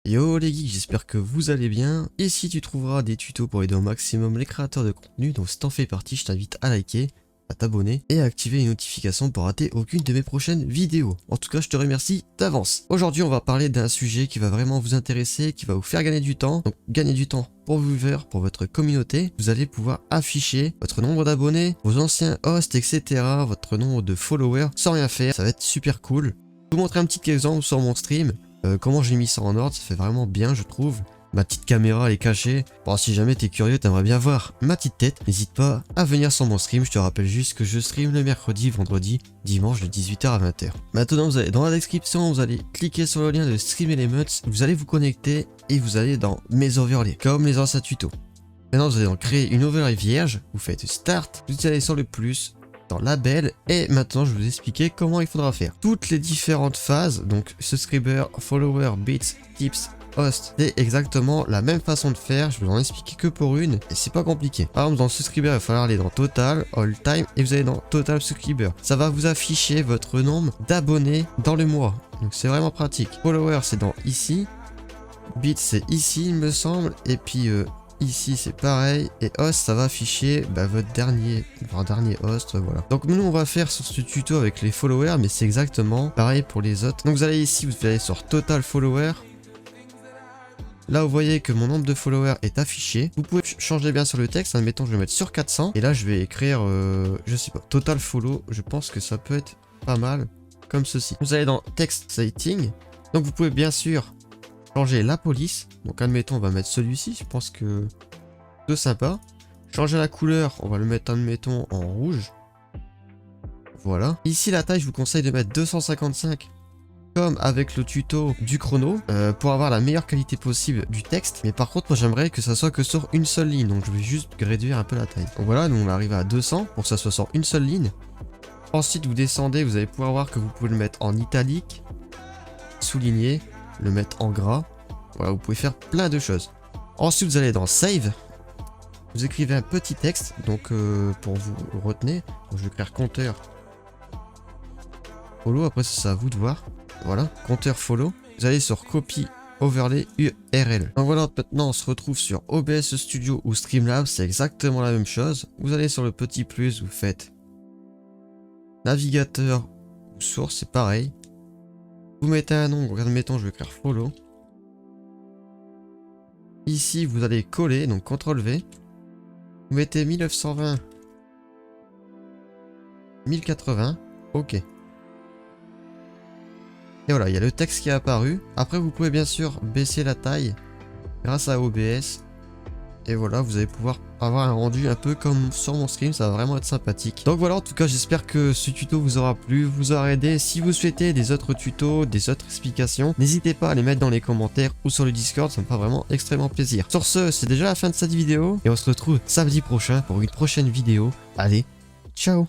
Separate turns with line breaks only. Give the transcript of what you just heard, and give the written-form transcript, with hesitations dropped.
Yo les geeks, j'espère que vous allez bien. Ici tu trouveras des tutos pour aider au maximum les créateurs de contenu, donc si t'en fais partie, je t'invite à liker, à t'abonner et à activer les notifications pour rater aucune de mes prochaines vidéos. En tout cas, je te remercie d'avance. Aujourd'hui, on va parler d'un sujet qui va vraiment vous intéresser, qui va vous faire gagner du temps. Donc gagner du temps pour vos viewers, pour votre communauté. Vous allez pouvoir afficher votre nombre d'abonnés, vos anciens hosts, etc., votre nombre de followers sans rien faire. Ça va être super cool. Je vais vous montrer un petit exemple sur mon stream. Comment j'ai mis ça en ordre, ça fait vraiment bien je trouve. Ma petite caméra elle est cachée. Bon, si jamais t'es curieux, t'aimerais bien voir ma petite tête, n'hésite pas à venir sur mon stream. Je te rappelle juste que je stream le mercredi, vendredi, dimanche de 18h à 20h. Maintenant vous allez dans la description, vous allez cliquer sur le lien de Stream Elements, vous allez vous connecter et vous allez dans mes overlays, comme les anciens tutos. Maintenant vous allez donc créer une overlay vierge, vous faites Start, vous allez sur le plus, dans label, et maintenant je vais vous expliquer comment il faudra faire toutes les différentes phases. Donc subscriber, follower, bits, tips, host, c'est exactement la même façon de faire. Je vais en expliquer que pour une et c'est pas compliqué. Par exemple dans le subscriber, il va falloir aller dans total, all time, et vous allez dans total subscriber. Ça va vous afficher votre nombre d'abonnés dans le mois, donc c'est vraiment pratique. Follower c'est dans ici, bits c'est ici il me semble, et puis ici c'est pareil, et host ça va afficher votre dernier host, voilà. Donc nous on va faire sur ce tuto avec les followers, mais c'est exactement pareil pour les autres. Donc vous allez ici, vous allez sur total follower. Là vous voyez que mon nombre de followers est affiché. Vous pouvez changer bien sur le texte, admettons je vais mettre sur 400, et là je vais écrire, je sais pas, total follow, je pense que ça peut être pas mal, comme ceci. Vous allez dans text setting, donc vous pouvez bien sûr changer la police, donc admettons on va mettre celui-ci, je pense que c'est sympa. Changer la couleur, on va le mettre admettons en rouge. Voilà. Ici la taille je vous conseille de mettre 255 comme avec le tuto du chrono pour avoir la meilleure qualité possible du texte. Mais par contre moi j'aimerais que ça soit que sur une seule ligne, donc je vais juste réduire un peu la taille. Donc voilà, nous on arrive à 200 pour que ça soit sur une seule ligne. Ensuite vous descendez, vous allez pouvoir voir que vous pouvez le mettre en italique, souligner, le mettre en gras. Voilà, vous pouvez faire plein de choses. Ensuite vous allez dans save, vous écrivez un petit texte, donc pour vous retenir, donc je vais écrire compteur follow, après c'est à vous de voir. Voilà, compteur follow, vous allez sur copy overlay URL. Donc voilà, maintenant on se retrouve sur OBS Studio ou Streamlabs, c'est exactement la même chose. Vous allez sur le petit plus, vous faites navigateur ou source, c'est pareil. Vous mettez un nom, admettons je vais écrire follow. Ici vous allez coller, donc CTRL V. Vous mettez 1920, 1080, ok. Et voilà, il y a le texte qui est apparu. Après vous pouvez bien sûr baisser la taille grâce à OBS. Et voilà, vous allez pouvoir avoir un rendu un peu comme sur mon stream, ça va vraiment être sympathique. Donc voilà, en tout cas j'espère que ce tuto vous aura plu, vous aura aidé. Si vous souhaitez des autres tutos, des autres explications, n'hésitez pas à les mettre dans les commentaires ou sur le Discord, ça me fera vraiment extrêmement plaisir. Sur ce, c'est déjà la fin de cette vidéo et on se retrouve samedi prochain pour une prochaine vidéo. Allez, ciao!